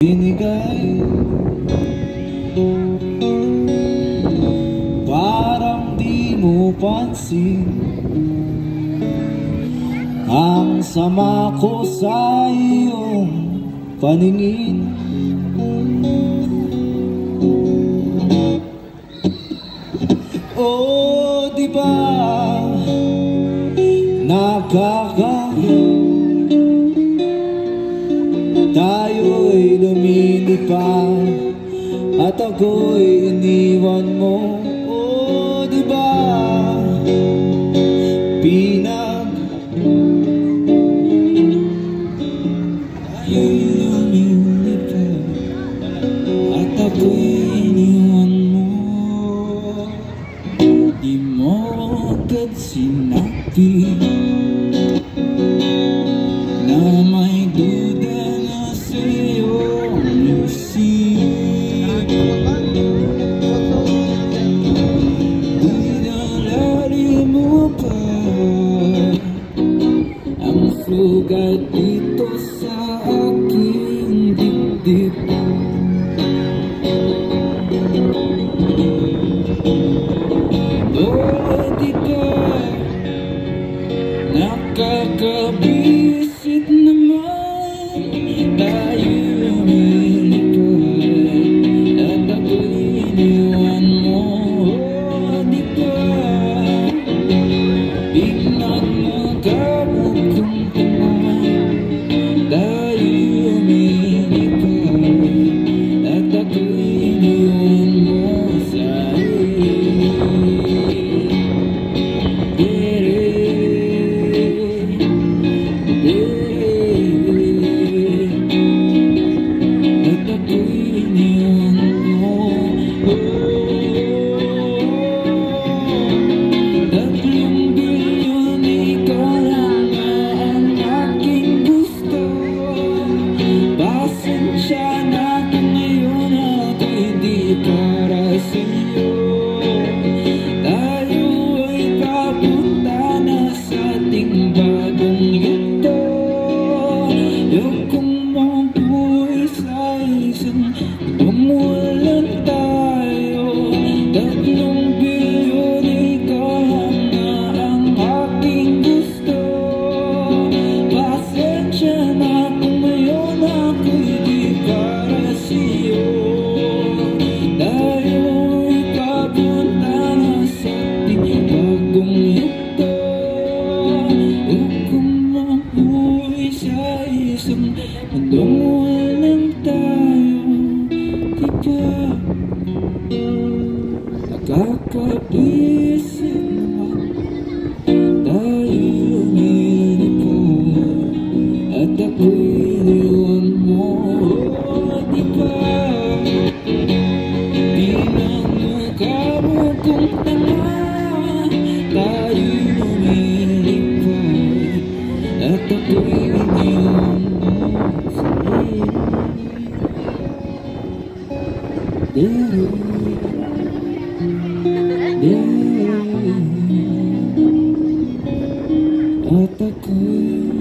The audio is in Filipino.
Binigay, parang di mo pansin ang sama ko sa iyong paningin. Oh, di ba tayo'y lumilipad at ako'y iniwan mo. Oh, di ba tayo'y lumilipad at ako'y iniwan mo. Di mo agad sinabi na may duda na sa'yong isip. Dinalari mo pa ang sugat dito sa aking dibdib. Di ka nakakabisit naman, tayo lumilipad at ako'y iniwan mo. Di ka tignan mo kabukong taman, tayo lumilipad at ako'y iniwan mo sa umulan tayo, tatlong bilyon, ikaw na ang aking gusto. Pasensya na kung ngayon ako'y di para sa'yo. Tayo'y papunta na sa ating bagong yugto. Huwag kong mabuhay sa isang mundong walang tayo. Nakakabisit naman, tayo lumilipad at ako'y iniwan mo. Di ba tingnan mo kabukong tanga, tayo lumilipad at ako'y iniwan mo sa iyo. At ako'y